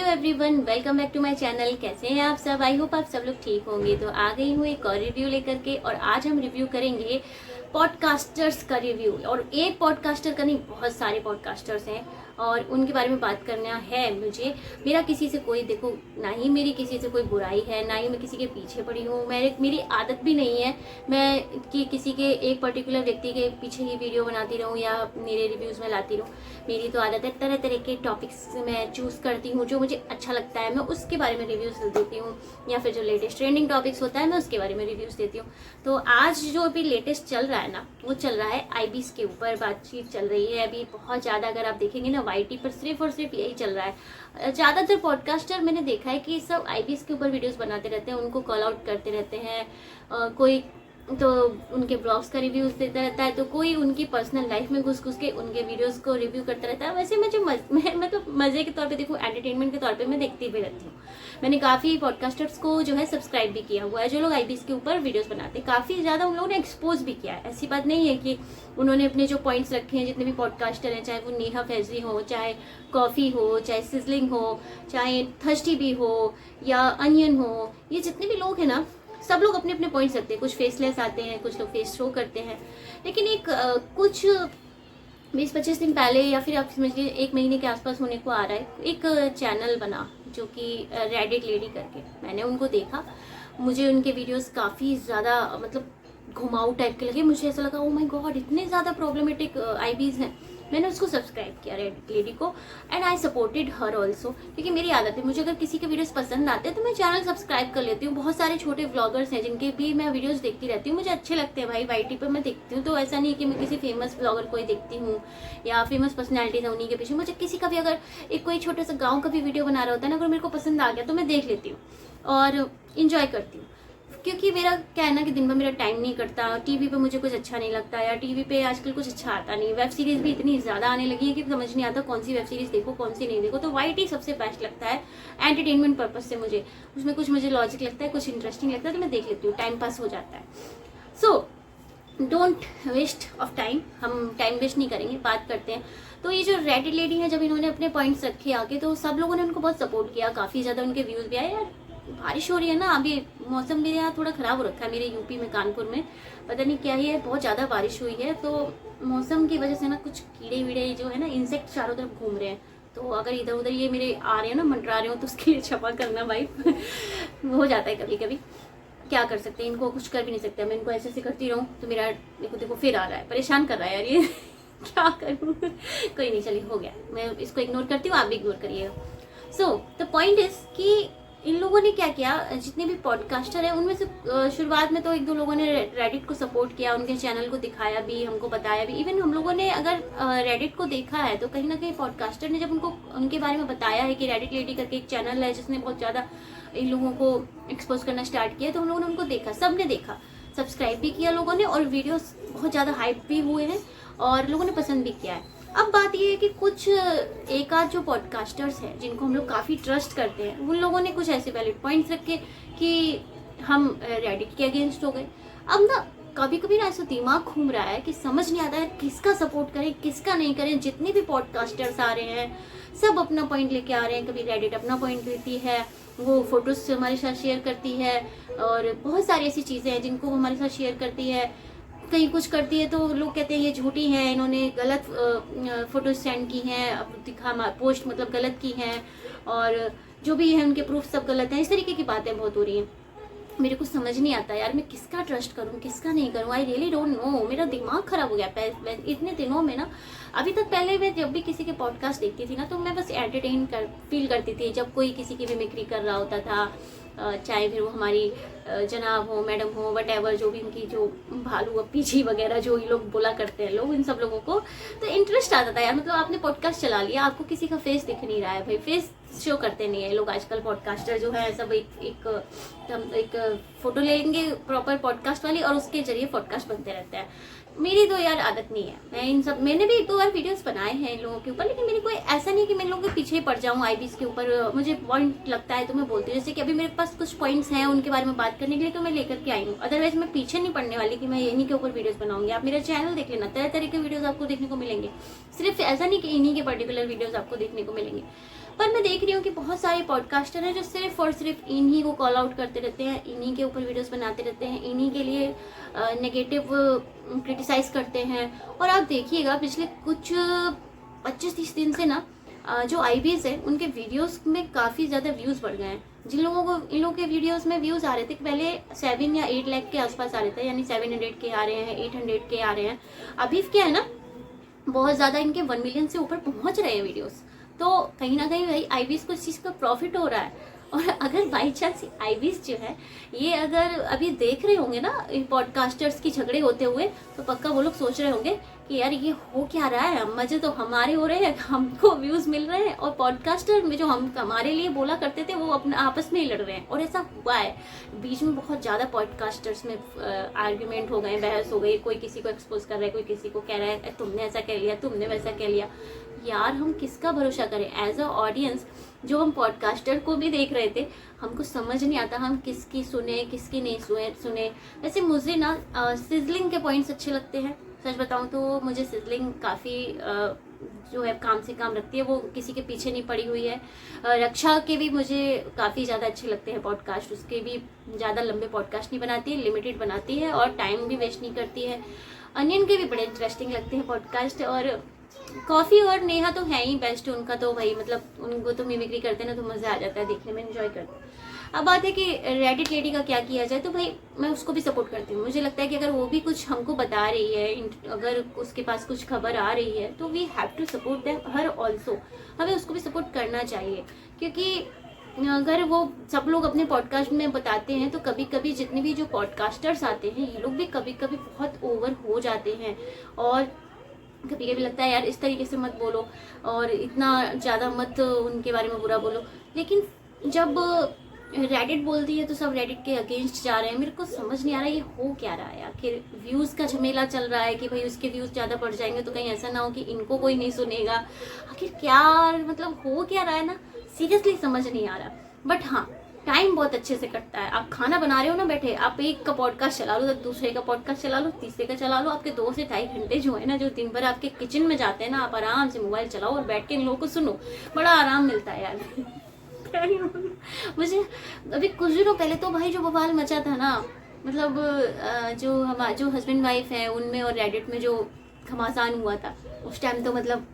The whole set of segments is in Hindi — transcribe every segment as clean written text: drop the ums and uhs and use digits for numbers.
Everyone, welcome back to my channel. कैसे हैं आप सब? आई होप आप सब लोग ठीक होंगे। तो आ गई हूँ एक और रिव्यू लेकर के, और आज हम रिव्यू करेंगे पॉडकास्टर्स का रिव्यू। और एक पॉडकास्टर का नहीं, बहुत सारे पॉडकास्टर्स हैं और उनके बारे में बात करना है मुझे। मेरा किसी से कोई, देखो, ना ही मेरी किसी से कोई बुराई है, ना ही मैं किसी के पीछे पड़ी हूँ। मेरी आदत भी नहीं है मैं कि किसी के एक पर्टिकुलर व्यक्ति के पीछे ही वीडियो बनाती रहूँ या मेरे रिव्यूज़ में लाती रहूँ। मेरी तो आदत है तरह तरह के टॉपिक्स मैं चूज़ करती हूँ, जो मुझे अच्छा लगता है मैं उसके बारे में रिव्यूज़ देती हूँ, या फिर जो लेटेस्ट ट्रेंडिंग टॉपिक्स होता है मैं उसके बारे में रिव्यूज़ देती हूँ। तो आज जो अभी लेटेस्ट चल रहा है ना, वो चल रहा है आईबीज़ के ऊपर बातचीत चल रही है अभी बहुत ज़्यादा। अगर आप देखेंगे ना, वाईटी पर सिर्फ और सिर्फ यही चल रहा है। ज़्यादातर पॉडकास्टर मैंने देखा है कि सब आईबीज़ के ऊपर वीडियोस बनाते रहते हैं, उनको कॉल आउट करते रहते हैं। कोई तो उनके ब्लॉग्स का रिव्यूज देता रहता है, तो कोई उनकी पर्सनल लाइफ में घुस के उनके वीडियोस को रिव्यू करता रहता है। वैसे मैं जो मैं तो मज़े के तौर पे देखूँ, एंटरटेनमेंट के तौर पे मैं देखती भी रहती हूँ। मैंने काफ़ी पॉडकास्टर्स को जो है सब्सक्राइब भी किया हुआ है, जो लोग आईबीज़ के ऊपर वीडियोस बनाते हैं। काफ़ी ज़्यादा उन लोगों ने एक्सपोज भी किया है। ऐसी बात नहीं है कि उन्होंने अपने जो पॉइंट्स रखे हैं, जितने भी पॉडकास्टर हैं, चाहे वो नेहा फैजली हो, चाहे कॉफ़ी हो, चाहे सिजलिंग हो, चाहे थर्स्टी भी हो या अनियन हो, ये जितने भी लोग हैं ना, सब लोग अपने अपने पॉइंट्स रखते हैं। कुछ फेसलेस आते हैं, कुछ लोग फेस शो करते हैं। लेकिन एक कुछ 20-25 दिन पहले, या फिर आप समझ लीजिए 1 महीने के आसपास होने को आ रहा है, एक चैनल बना जो कि रेडिट लेडी करके। मैंने उनको देखा, मुझे उनके वीडियोस काफ़ी ज़्यादा मतलब घुमाऊ टाइप के लगे। मुझे ऐसा लगा, ओ माय गॉड, इतने ज़्यादा प्रॉब्लमेटिक आईबीज़ हैं। मैंने उसको सब्सक्राइब किया, रेडिट लेडी को, and I supported her also. क्योंकि मेरी आदत है, मुझे अगर किसी के वीडियोस पसंद आते हैं तो मैं चैनल सब्सक्राइब कर लेती हूँ। बहुत सारे छोटे व्लॉगर्स हैं जिनके भी मैं वीडियोस देखती रहती हूँ, मुझे अच्छे लगते हैं भाई, वाईटी पर मैं देखती हूँ। तो ऐसा नहीं कि मैं किसी फेमस व्लॉगर को ही देखती हूँ या फेमस पर्सनैलिटीज है उन्हीं के पीछे। मुझे किसी का भी, अगर एक कोई छोटा सा गाँव का भी वीडियो बना रहा होता है ना, अगर मेरे को पसंद आ गया तो मैं देख लेती हूँ और इन्जॉय करती हूँ। क्योंकि मेरा क्या है ना कि दिन भर मेरा टाइम नहीं कटता, टीवी पे मुझे कुछ अच्छा नहीं लगता, या टीवी पे आजकल कुछ अच्छा आता नहीं। वेब सीरीज भी इतनी ज़्यादा आने लगी है कि समझ नहीं आता कौन सी वेब सीरीज देखो कौन सी नहीं देखो। तो वाईटी सबसे बेस्ट लगता है एंटरटेनमेंट पर्पज से। मुझे उसमें कुछ मुझे लॉजिक लगता है, कुछ इंटरेस्टिंग लगता है, तो मैं देख लेती हूँ, टाइम पास हो जाता है। So don't waste of time, हम टाइम वेस्ट नहीं करेंगे, बात करते हैं। तो ये जो रेडिट लेडी है, जब इन्होंने अपने पॉइंट्स रखे आगे, तो सब लोगों ने उनको बहुत सपोर्ट किया, काफ़ी ज़्यादा उनके व्यूज़ भी आए। यार बारिश हो रही है ना, अभी मौसम मेरे यहाँ थोड़ा ख़राब हो रखा है, मेरे यूपी में, कानपुर में, पता नहीं क्या ही है, बहुत ज़्यादा बारिश हुई है। तो मौसम की वजह से ना कुछ कीड़े वीड़े जो है ना, इंसेक्ट चारों तरफ घूम रहे हैं। तो अगर इधर उधर ये मेरे आ रहे हैं ना, मंडरा रहे हो, तो उसके लिए क्षमा करना भाई। हो जाता है कभी कभी, क्या कर सकते हैं, इनको कुछ कर भी नहीं सकते। मैं इनको ऐसे करती रहूँ तो मेरा देखो देखो फिर आ रहा है, परेशान कर रहा है यार ये। क्या करूँ? कोई नहीं, चलिए हो गया, मैं इसको इग्नोर करती हूँ, आप भी इग्नोर करिएगा। सो द पॉइंट इज कि इन लोगों ने क्या किया, जितने भी पॉडकास्टर हैं उनमें से शुरुआत में तो 1-2 लोगों ने रेडिट को सपोर्ट किया, उनके चैनल को दिखाया भी, हमको बताया भी। इवन हम लोगों ने अगर रेडिट को देखा है तो कहीं ना कहीं पॉडकास्टर ने जब उनको उनके बारे में बताया है कि रेडिट लेडी करके एक चैनल है जिसने बहुत ज़्यादा इन लोगों को एक्सपोज करना स्टार्ट किया, तो हम लोगों ने उनको देखा, सब ने देखा, सब्सक्राइब भी किया लोगों ने, और वीडियोस बहुत ज़्यादा हाइप भी हुए हैं और लोगों ने पसंद भी किया है। अब बात ये है कि कुछ एक आध जो पॉडकास्टर्स हैं जिनको हम लोग काफ़ी ट्रस्ट करते हैं, उन लोगों ने कुछ ऐसे वैलिड पॉइंट्स रखे कि हम रेडिट के अगेंस्ट हो गए। अब ना कभी कभी ना ऐसा दिमाग घूम रहा है कि समझ नहीं आता है किसका सपोर्ट करें किसका नहीं करें। जितने भी पॉडकास्टर्स आ रहे हैं सब अपना पॉइंट लेके आ रहे हैं। कभी रेडिट अपना पॉइंट लेती है, वो फोटोज हमारे साथ शेयर करती है, और बहुत सारी ऐसी चीज़ें हैं जिनको वो हमारे साथ शेयर करती है। कहीं कुछ करती है तो लोग कहते हैं ये झूठी है, इन्होंने गलत फोटो सेंड की हैं, पोस्ट मतलब गलत की हैं, और जो भी है उनके प्रूफ सब गलत हैं। इस तरीके की बातें बहुत हो रही हैं। मेरे को समझ नहीं आता यार, मैं किसका ट्रस्ट करूं किसका नहीं करूं। आई रियली डोंट नो, मेरा दिमाग खराब हो गया इतने दिनों में ना। अभी तक पहले मैं जब भी किसी के पॉडकास्ट देखती थी ना, तो मैं बस फील करती थी जब कोई किसी की मिमिक्री कर रहा होता था, चाहे फिर वो हमारी जनाब हो, मैडम हो, वट एवर, जो भी उनकी जो भालू अपी जी वगैरह जो ये लोग बोला करते हैं लोग, इन सब लोगों को तो इंटरेस्ट आता था यार। मतलब आपने पॉडकास्ट चला लिया, आपको किसी का फेस दिख नहीं रहा है भाई, फेस शो करते नहीं है लोग आजकल। पॉडकास्टर जो है सब एक फोटो ले लेंगे प्रॉपर पॉडकास्ट वाली, और उसके जरिए पॉडकास्ट बनते रहते हैं। मेरी तो यार आदत नहीं है, मैं इन सब, मैंने भी 1-2 बार वीडियोस बनाए हैं इन लोगों के ऊपर, लेकिन मेरी कोई ऐसा नहीं कि मैं लोगों के पीछे ही पड़ जाऊँ आईबीज के ऊपर। मुझे पॉइंट लगता है तो मैं बोलती हूँ, जैसे कि अभी मेरे पास कुछ पॉइंट्स हैं उनके बारे में बात करने के लिए तो मैं लेकर के आई हूँ। अदरवाइज मैं पीछे नहीं पड़ने वाली कि मैं इन्हीं के ऊपर वीडियोज़ बनाऊंगी। आप मेरा चैनल देख लेना, तरह तरह के वीडियोज़ आपको देखने को मिलेंगे, सिर्फ ऐसा नहीं कि इन्हीं के पर्टिकुलर वीडियोज़ आपको देखने को मिलेंगे। पर मैं देख रही हूँ कि बहुत सारे पॉडकास्टर हैं जो सिर्फ और सिर्फ इन्हीं को कॉल आउट करते रहते हैं, इन्हीं के ऊपर वीडियोस बनाते रहते हैं, इन्हीं के लिए नेगेटिव क्रिटिसाइज करते हैं। और आप देखिएगा पिछले कुछ 25-30 दिन से ना जो आईबीज है उनके वीडियोस में काफ़ी ज़्यादा व्यूज़ बढ़ गए हैं। जिन लोगों को इन लोगों के वीडियोस में व्यूज़ आ रहे थे पहले 7 या 8 लाख के आसपास आ रहे थे, यानी 700 के आ रहे हैं, 800 के आ रहे हैं। अभी क्या है ना, बहुत ज़्यादा इनके 1 मिलियन से ऊपर पहुँच रहे हैं वीडियोज़। तो कहीं ना कहीं भाई आईबीज को इस चीज़ का प्रॉफिट हो रहा है। और अगर बाई चांस आईबीज जो है ये अगर अभी देख रहे होंगे ना पॉडकास्टर्स की झगड़े होते हुए, तो पक्का वो लोग सोच रहे होंगे कि यार ये हो क्या रहा है, मजे तो हमारे हो रहे हैं, हमको व्यूज़ मिल रहे हैं, और पॉडकास्टर में जो हम हमारे लिए बोला करते थे वो अपने आपस में ही लड़ रहे हैं। और ऐसा हुआ है, बीच में बहुत ज़्यादा पॉडकास्टर्स में आर्ग्यूमेंट हो गए, बहस हो गई, कोई किसी को एक्सपोज कर रहा है, कोई किसी को कह रहा है तुमने ऐसा कह लिया, तुमने वैसा कह लिया। यार हम किसका भरोसा करें? एज अ ऑडियंस जो हम पॉडकास्टर को भी देख रहे थे, हमको समझ नहीं आता हम किसकी सुने किसकी नहीं सुने। वैसे मुझे ना सिजलिंग के पॉइंट्स अच्छे लगते हैं, सच बताऊं तो मुझे सिजलिंग काफ़ी जो है काम से काम रखती है, वो किसी के पीछे नहीं पड़ी हुई है। रक्षा के भी मुझे काफ़ी ज़्यादा अच्छे लगते हैं पॉडकास्ट, उसके भी ज़्यादा लंबे पॉडकास्ट नहीं बनाती है, लिमिटेड बनाती है और टाइम भी वेस्ट नहीं करती है। अनियन के भी बड़े इंटरेस्टिंग लगते हैं पॉडकास्ट। और कॉफ़ी और नेहा तो है ही बेस्ट, उनका तो भाई मतलब उनको तो मिमिक्री करते हैं ना, तो मज़ा आ जाता है देखने में, एंजॉय करते हैं। अब बात है कि रेडिट लेडी का क्या किया जाए, तो भाई मैं उसको भी सपोर्ट करती हूँ। मुझे लगता है कि अगर वो भी कुछ हमको बता रही है, अगर उसके पास कुछ खबर आ रही है, तो we have to support them her also, हमें उसको भी सपोर्ट करना चाहिए। क्योंकि अगर वो सब लोग अपने पॉडकास्ट में बताते हैं, तो कभी कभी जितने भी जो पॉडकास्टर्स आते हैं ये लोग भी कभी कभी बहुत ओवर हो जाते हैं। और कभी कभी लगता है यार इस तरीके से मत बोलो और इतना ज़्यादा मत उनके बारे में बुरा बोलो। लेकिन जब रेडिट बोलती है तो सब रेडिट के अगेंस्ट जा रहे हैं। मेरे को समझ नहीं आ रहा ये हो क्या रहा है। आखिर व्यूज़ का झमेला चल रहा है कि भाई उसके व्यूज़ ज़्यादा बढ़ जाएंगे तो कहीं ऐसा ना हो कि इनको कोई नहीं सुनेगा। आखिर क्या मतलब हो क्या रहा है ना, सीरियसली समझ नहीं आ रहा। बट हाँ, टाइम बहुत अच्छे से कटता है। आप खाना बना रहे हो ना बैठे, आप एक का पॉडकास्ट चला लो, तो दूसरे का पॉडकास्ट चला लो, तीसरे का चला लो। आपके 2 से 2.5 घंटे जो है ना, जो दिन भर आपके किचन में जाते हैं ना, आप आराम से मोबाइल चलाओ और बैठ के इन लोगों को सुनो, बड़ा आराम मिलता है यार। मुझे अभी कुछ दिनों पहले तो भाई जो बवाल मचा था ना, मतलब जो हस्बैंड वाइफ है उनमें और रेडिट में जो घमासान हुआ था, उस टाइम तो मतलब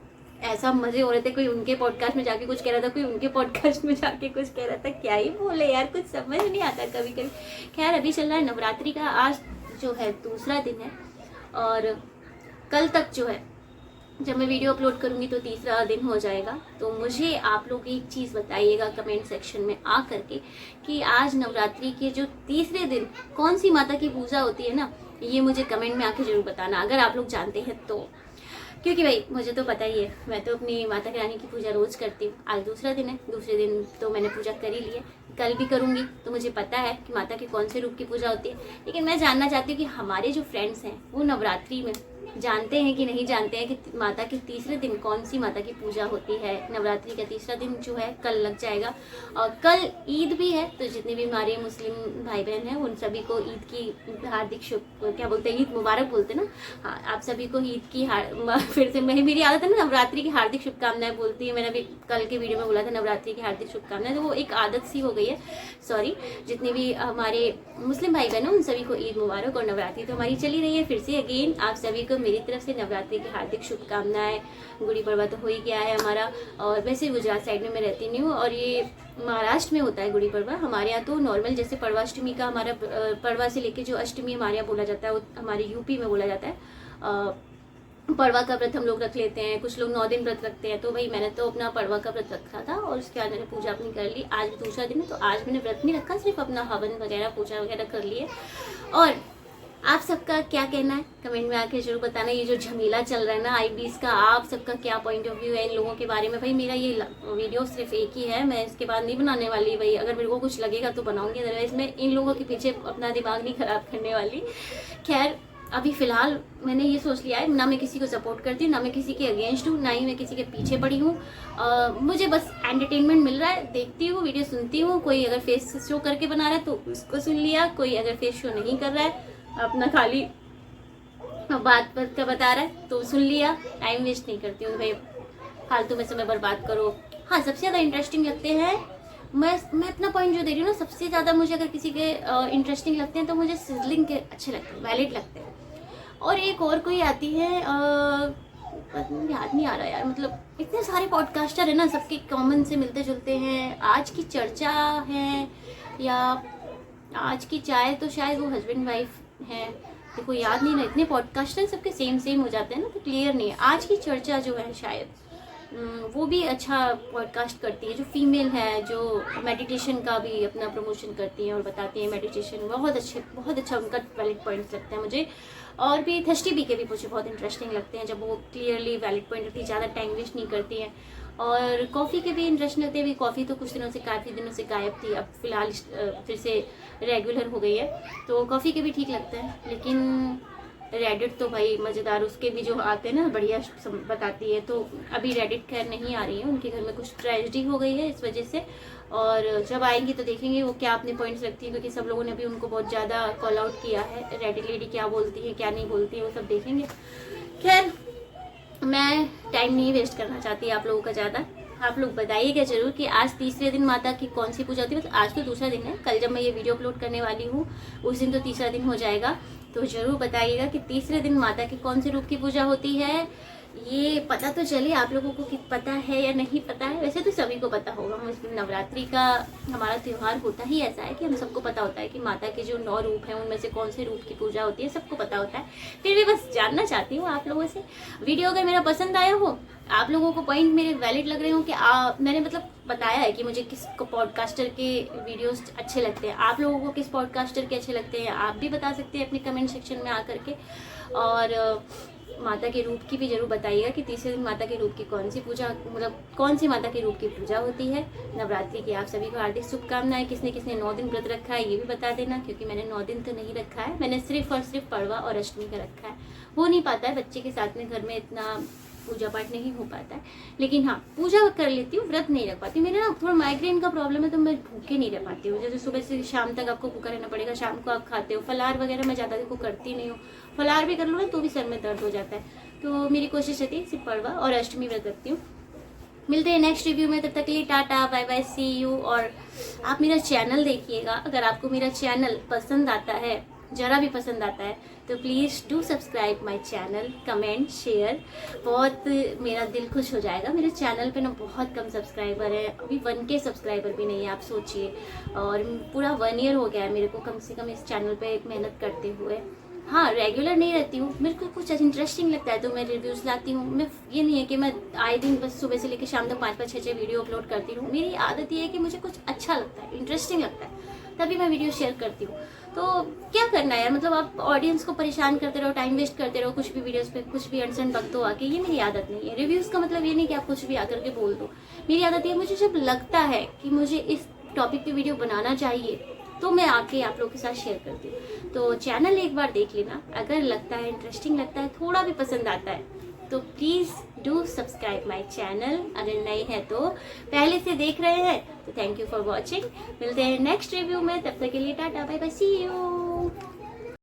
ऐसा मजे हो रहे थे। कोई उनके पॉडकास्ट में जाके कुछ कह रहा था, कोई उनके पॉडकास्ट में जाके कुछ कह रहा था। क्या ही बोले यार, कुछ समझ नहीं आता कभी कभी। खैर अभी चल रहा है नवरात्रि का, आज जो है दूसरा दिन है और कल तक जो है जब मैं वीडियो अपलोड करूँगी तो तीसरा दिन हो जाएगा। तो मुझे आप लोग एक चीज़ बताइएगा कमेंट सेक्शन में आ करके कि आज नवरात्रि के जो तीसरे दिन कौन सी माता की पूजा होती है ना, ये मुझे कमेंट में आके ज़रूर बताना अगर आप लोग जानते हैं तो। क्योंकि भाई मुझे तो पता ही है, मैं तो अपनी माता की रानी की पूजा रोज़ करती हूँ। आज दूसरा दिन है, दूसरे दिन तो मैंने पूजा कर ही ली है, कल भी करूँगी। तो मुझे पता है कि माता के कौन से रूप की पूजा होती है। लेकिन मैं जानना चाहती हूँ कि हमारे जो फ्रेंड्स हैं वो नवरात्रि में जानते हैं कि नहीं जानते हैं कि माता के तीसरे दिन कौन सी माता की पूजा होती है। नवरात्रि का तीसरा दिन जो है कल लग जाएगा और कल ईद भी है। तो जितने भी हमारे मुस्लिम भाई बहन हैं उन सभी को ईद की हार्दिक क्या बोलते हैं, ईद मुबारक बोलते हैं ना। हाँ, आप सभी को ईद की फिर से मेरी आदत है ना नवरात्रि की हार्दिक शुभकामनाएं बोलती है। मैंने अभी कल के वीडियो में बोला था नवरात्रि की हार्दिक शुभकामनाएं, तो वो एक आदत सी हो गई है। सॉरी, जितने भी हमारे मुस्लिम भाई बहन हैं उन सभी को ईद मुबारक। और नवरात्रि तो हमारी चली रही है फिर से अगेन। आप सभी को मेरी तरफ से नवरात्रि की हार्दिक शुभकामनाएं। गुड़ी पड़वा तो हो ही गया है हमारा, और वैसे गुजरात साइड में मैं रहती नहीं हूँ और ये महाराष्ट्र में होता है गुड़ी पड़वा। हमारे यहाँ तो नॉर्मल जैसे पड़वाष्टमी का हमारा पड़वा से लेके जो अष्टमी हमारे यहाँ बोला जाता है वो हमारे यूपी में बोला जाता है। पड़वा का व्रत हम लोग रख लेते हैं, कुछ लोग 9 दिन व्रत रखते हैं। तो भाई मैंने तो अपना पड़वा का व्रत रखा था और उसके बाद मैंने पूजा अपनी कर ली। आज दूसरा दिन है तो आज मैंने व्रत नहीं रखा, सिर्फ अपना हवन वगैरह पूजा वगैरह कर लिए। और आप सबका क्या कहना है कमेंट में आके जरूर बताना। ये जो झमेला चल रहा है ना आईबीज का, आप सबका क्या पॉइंट ऑफ व्यू है इन लोगों के बारे में। भाई मेरा ये वीडियो सिर्फ एक ही है, मैं इसके बाद नहीं बनाने वाली। भाई अगर मेरे को कुछ लगेगा तो बनाऊंगी, अदरवाइज मैं इन लोगों के पीछे अपना दिमाग नहीं खराब करने वाली। खैर अभी फ़िलहाल मैंने ये सोच लिया है, ना मैं किसी को सपोर्ट करती हूँ, ना मैं किसी के अगेंस्ट हूँ, ना ही मैं किसी के पीछे पड़ी हूँ। मुझे बस एंटरटेनमेंट मिल रहा है, देखती हूँ, वीडियो सुनती हूँ। कोई अगर फेस शो करके बना रहा है तो उसको सुन लिया, कोई अगर फेस शो नहीं कर रहा है, अपना खाली बात का बता रहा है तो सुन लिया। टाइम वेस्ट नहीं करती हूँ भाई, फालतू में समय बर्बाद करो। हाँ, सबसे ज़्यादा इंटरेस्टिंग लगते हैं, मैं अपना पॉइंट जो दे रही हूँ ना, सबसे ज़्यादा मुझे अगर किसी के इंटरेस्टिंग लगते हैं तो मुझे सिजलिंग के अच्छे लगते हैं, वैलिड लगते हैं। और एक और कोई आती है, याद नहीं आ रहा यार, मतलब इतने सारे पॉडकास्टर है ना, सबके कॉमन से मिलते जुलते हैं। आज की चर्चा है या आज की चाय, तो शायद वो हस्बैंड वाइफ है, देखो याद नहीं ना, इतने पॉडकास्टर सबके सेम हो जाते हैं ना, तो क्लियर नहीं है। आज की चर्चा जो है शायद वो भी अच्छा पॉडकास्ट करती है, जो फीमेल है, जो मेडिटेशन का भी अपना प्रमोशन करती हैं और बताती हैं मेडिटेशन, बहुत अच्छा उनका वैलिड पॉइंट्स लगता है मुझे। और भी थर्स्टी बी के भी मुझे बहुत इंटरेस्टिंग लगते हैं, जब वो क्लियरली वैलिड पॉइंट रखती है, ज़्यादा टाइम वेस्ट नहीं करती हैं। और कॉफ़ी के भी इंटरेस्टिंग लगते हैं। अभी कॉफ़ी तो काफ़ी दिनों से गायब थी, अब फिलहाल फिर से रेगुलर हो गई है, तो कॉफ़ी के भी ठीक लगते हैं। लेकिन रेडिट तो भाई मज़ेदार, उसके भी जो आते हैं ना बढ़िया बताती है। तो अभी रेडिट खैर नहीं आ रही है, उनके घर में कुछ ट्रेजेडी हो गई है इस वजह से, और जब आएंगी तो देखेंगे वो क्या अपने पॉइंट्स रखती है, क्योंकि सब लोगों ने भी उनको बहुत ज़्यादा कॉल आउट किया है। रेडिट लेडी क्या बोलती है क्या नहीं बोलती है वो सब देखेंगे। खैर, मैं टाइम नहीं वेस्ट करना चाहती आप लोगों का ज़्यादा। आप लोग बताइएगा जरूर कि आज तीसरे दिन माता की कौन सी पूजा होती है। मतलब आज तो दूसरा दिन है, कल जब मैं ये वीडियो अपलोड करने वाली हूँ उस दिन तो तीसरा दिन हो जाएगा। तो ज़रूर बताइएगा कि तीसरे दिन माता की कौन से रूप की पूजा होती है। ये पता तो चले आप लोगों को कि पता है या नहीं पता है, वैसे तो सभी को पता होगा। मुस्लिम नवरात्रि का हमारा त्यौहार होता ही ऐसा है कि हम सबको पता होता है कि माता के जो 9 रूप हैं उनमें से कौन से रूप की पूजा होती है, सबको पता होता है। फिर भी बस जानना चाहती हूँ आप लोगों से। वीडियो अगर मेरा पसंद आया हो, आप लोगों को पॉइंट मेरे वैलिड लग रहे हो कि मैंने मतलब बताया है कि मुझे किस पॉडकास्टर के वीडियोस अच्छे लगते हैं, आप लोगों को किस पॉडकास्टर के अच्छे लगते हैं, आप भी बता सकते हैं अपने कमेंट सेक्शन में आकर के। और माता के रूप की भी जरूर बताइएगा कि तीसरे दिन माता के रूप की कौन सी पूजा, मतलब कौन सी माता के रूप की पूजा होती है। नवरात्रि की आप सभी को हार्दिक शुभकामनाएं। किसने किसने 9 दिन व्रत रखा है ये भी बता देना, क्योंकि मैंने 9 दिन तो नहीं रखा है, मैंने सिर्फ और सिर्फ पड़वा और अष्टमी का रखा है। हो नहीं पाता है, बच्चे के साथ में घर में इतना पूजा पाठ नहीं हो पाता है। लेकिन हाँ, पूजा कर लेती हूँ, व्रत नहीं रख पाती हूँ। मेरे ना थोड़ा माइग्रेन का प्रॉब्लम है, तो मैं भूखे नहीं रह पाती हूँ। जैसे सुबह से शाम तक आपको भूखा रहना पड़ेगा, शाम को आप खाते हो। फलाहार वगैरह मैं ज़्यादा देखो करती नहीं हूँ, फलाहार भी कर लो ना तो भी सर में दर्द हो जाता है। तो मेरी कोशिश रहती है सिर्फ पड़वा और अष्टमी व्रत रखती हूँ। मिलते हैं नेक्स्ट रिव्यू में, तब तक के लिए ta-ta bye bye, see you. और आप मेरा चैनल देखिएगा, अगर आपको मेरा चैनल पसंद आता है, ज़रा भी पसंद आता है, तो please do subscribe my channel, comment share, बहुत मेरा दिल खुश हो जाएगा। मेरे चैनल पे ना बहुत कम सब्सक्राइबर है, अभी 1K सब्सक्राइबर भी नहीं है, आप सोचिए। और पूरा 1 ईयर हो गया है मेरे को कम से कम इस चैनल पे मेहनत करते हुए। हाँ, रेगुलर नहीं रहती हूँ, मेरे को कुछ इंटरेस्टिंग लगता है तो मैं रिव्यूज़ लाती हूँ। मैं ये नहीं है कि मैं आए दिन बस सुबह से लेकर शाम तक 5-5, 6-6 वीडियो अपलोड करती हूँ। मेरी आदत ये है कि मुझे कुछ अच्छा लगता है, इंटरेस्टिंग लगता है, तभी मैं वीडियो शेयर करती हूँ। तो क्या करना है यार, मतलब आप ऑडियंस को परेशान करते रहो, टाइम वेस्ट करते रहो कुछ भी वीडियोस पे, कुछ भी अनसन बक दो आके, ये मेरी आदत नहीं है। रिव्यूज़ का मतलब ये नहीं कि आप कुछ भी आकर के बोल दो। मेरी आदत ये, मुझे जब लगता है कि मुझे इस टॉपिक पे वीडियो बनाना चाहिए तो मैं आके आप लोगों के साथ शेयर करती हूँ। तो चैनल एक बार देख लेना, अगर लगता है इंटरेस्टिंग लगता है, थोड़ा भी पसंद आता है, तो please do subscribe my channel. अगर नए हैं तो, पहले से देख रहे हैं तो थैंक यू फॉर वॉचिंग। मिलते हैं नेक्स्ट रिव्यू में, तब तक के लिए ta-ta bye bye, see you.